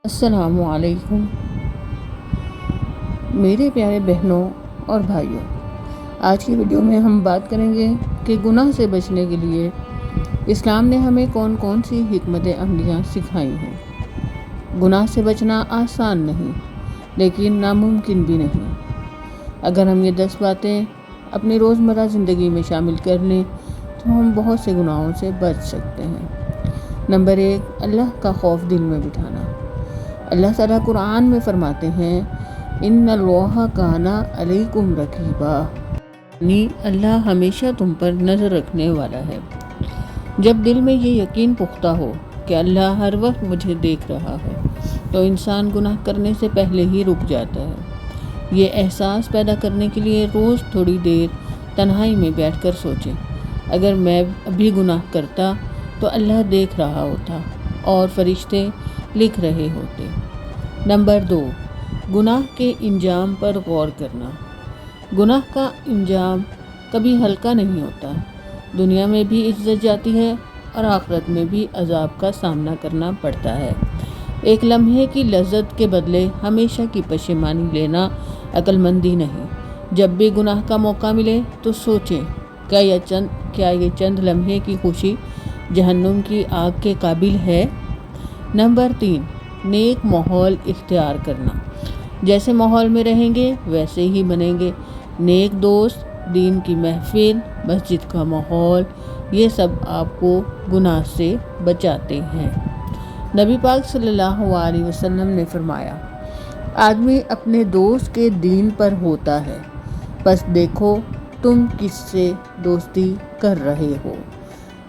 السلام علیکم میرے پیارے بہنوں اور بھائیوں، آج کی ویڈیو میں ہم بات کریں گے کہ گناہ سے بچنے کے لیے اسلام نے ہمیں کون کون سی حکمت عملیاں سکھائی ہیں۔ گناہ سے بچنا آسان نہیں، لیکن ناممکن بھی نہیں۔ اگر ہم یہ 10 باتیں اپنی روزمرہ زندگی میں شامل کر لیں تو ہم بہت سے گناہوں سے بچ سکتے ہیں۔ نمبر 1، اللہ کا خوف دل میں بٹھانا۔ اللہ تعالیٰ قرآن میں فرماتے ہیں، ان اللہ کان علیکم رقیبا، یعنی اللہ ہمیشہ تم پر نظر رکھنے والا ہے۔ جب دل میں یہ یقین پختہ ہو کہ اللہ ہر وقت مجھے دیکھ رہا ہے تو انسان گناہ کرنے سے پہلے ہی رک جاتا ہے۔ یہ احساس پیدا کرنے کے لیے روز تھوڑی دیر تنہائی میں بیٹھ کر سوچیں، اگر میں ابھی گناہ کرتا تو اللہ دیکھ رہا ہوتا اور فرشتے لکھ رہے ہوتے۔ نمبر 2، گناہ کے انجام پر غور کرنا۔ گناہ کا انجام کبھی ہلکا نہیں ہوتا۔ دنیا میں بھی عزت جاتی ہے اور آخرت میں بھی عذاب کا سامنا کرنا پڑتا ہے۔ ایک لمحے کی لذت کے بدلے ہمیشہ کی پشیمانی لینا عقل مندی نہیں۔ جب بھی گناہ کا موقع ملے تو سوچیں، کیا یہ چند لمحے کی خوشی جہنم کی آگ کے قابل ہے؟ نمبر 3، نیک ماحول اختیار کرنا۔ جیسے ماحول میں رہیں گے ویسے ہی بنیں گے۔ نیک دوست، دین کی محفل، مسجد کا ماحول، یہ سب آپ کو گناہ سے بچاتے ہیں۔ نبی پاک صلی اللہ علیہ وسلم نے فرمایا، آدمی اپنے دوست کے دین پر ہوتا ہے، بس دیکھو تم کس سے دوستی کر رہے ہو۔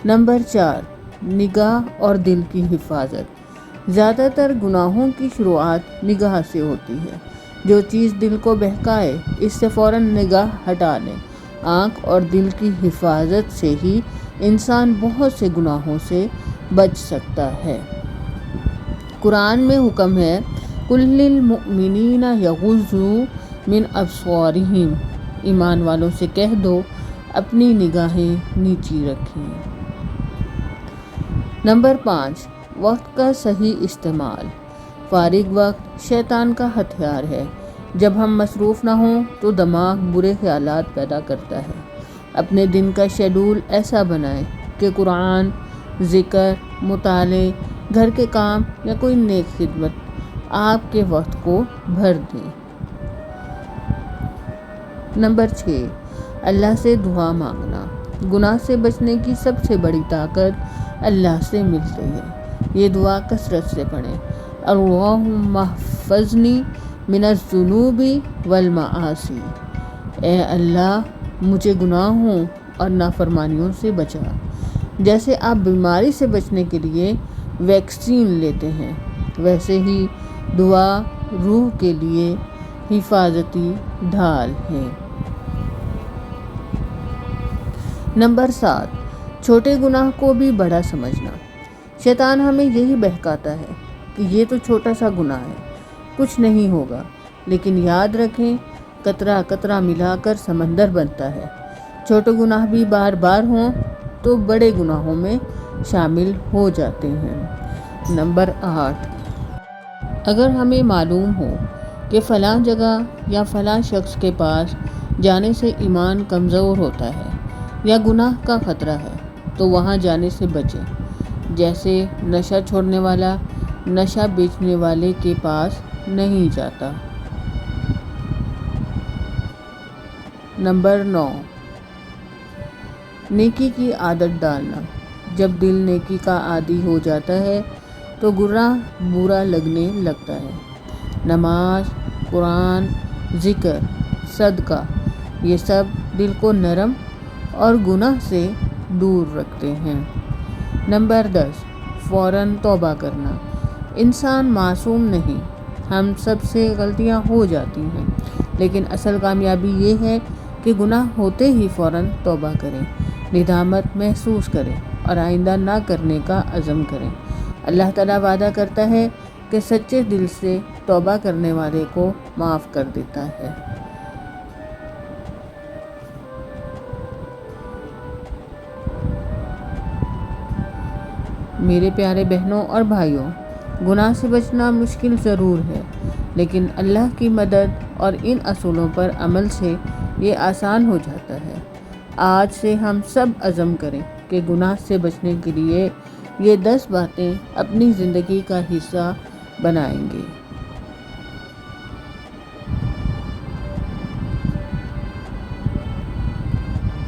نمبر 4، نگاہ اور دل کی حفاظت۔ زیادہ تر گناہوں کی شروعات نگاہ سے ہوتی ہے۔ جو چیز دل کو بہکائے اس سے فوراً نگاہ ہٹا لیں۔ آنکھ اور دل کی حفاظت سے ہی انسان بہت سے گناہوں سے بچ سکتا ہے۔ قرآن میں حکم ہے، قُل لِّلْمُؤْمِنِينَ يَغُضُّوا مِنْ أَبْصَارِهِمْ، ایمان والوں سے کہہ دو اپنی نگاہیں نیچی رکھیں۔ نمبر 5، وقت کا صحیح استعمال۔ فارغ وقت شیطان کا ہتھیار ہے۔ جب ہم مصروف نہ ہوں تو دماغ برے خیالات پیدا کرتا ہے۔ اپنے دن کا شیڈول ایسا بنائیں کہ قرآن، ذکر، مطالعے، گھر کے کام یا کوئی نیک خدمت آپ کے وقت کو بھر دیں۔ نمبر 6، اللہ سے دعا مانگنا۔ گناہ سے بچنے کی سب سے بڑی طاقت اللہ سے ملتی ہے۔ یہ دعا کثرت سے پڑھیں، اللہم احفظنی من الذنوب والمعاصی، اے اللہ مجھے گناہوں اور نافرمانیوں سے بچا۔ جیسے آپ بیماری سے بچنے کے لیے ویکسین لیتے ہیں، ویسے ہی دعا روح کے لیے حفاظتی ڈھال ہے۔ نمبر 7، چھوٹے گناہ کو بھی بڑا سمجھنا۔ شیطان ہمیں یہی بہکاتا ہے کہ یہ تو چھوٹا سا گناہ ہے، کچھ نہیں ہوگا، لیکن یاد رکھیں قطرہ قطرہ ملا کر سمندر بنتا ہے۔ چھوٹے گناہ بھی بار بار ہوں تو بڑے گناہوں میں شامل ہو جاتے ہیں۔ نمبر 8، اگر ہمیں معلوم ہو کہ فلاں جگہ یا فلاں شخص کے پاس جانے سے ایمان کمزور ہوتا ہے یا گناہ کا خطرہ ہے تو وہاں جانے سے بچیں۔ جیسے نشہ چھوڑنے والا نشہ بیچنے والے کے پاس نہیں جاتا۔ نمبر 9، نیکی کی عادت ڈالنا۔ جب دل نیکی کا عادی ہو جاتا ہے تو گناہ برا لگنے لگتا ہے۔ نماز، قرآن، ذکر، صدقہ، یہ سب دل کو نرم اور گناہ سے دور رکھتے ہیں۔ نمبر 10، فوراً توبہ کرنا۔ انسان معصوم نہیں، ہم سب سے غلطیاں ہو جاتی ہیں، لیکن اصل کامیابی یہ ہے کہ گناہ ہوتے ہی فوراً توبہ کریں، ندامت محسوس کریں اور آئندہ نہ کرنے کا عزم کریں۔ اللہ تعالیٰ وعدہ کرتا ہے کہ سچے دل سے توبہ کرنے والے کو معاف کر دیتا ہے۔ میرے پیارے بہنوں اور بھائیوں، گناہ سے بچنا مشکل ضرور ہے، لیکن اللہ کی مدد اور ان اصولوں پر عمل سے یہ آسان ہو جاتا ہے۔ آج سے ہم سب عزم کریں کہ گناہ سے بچنے کے لیے یہ 10 باتیں اپنی زندگی کا حصہ بنائیں گے۔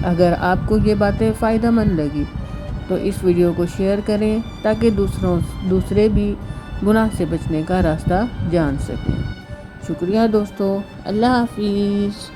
اگر آپ کو یہ باتیں فائدہ مند لگی تو اس ویڈیو کو شیئر کریں تاکہ دوسرے بھی گناہ سے بچنے کا راستہ جان سکیں۔ شکریہ دوستو، اللہ حافظ۔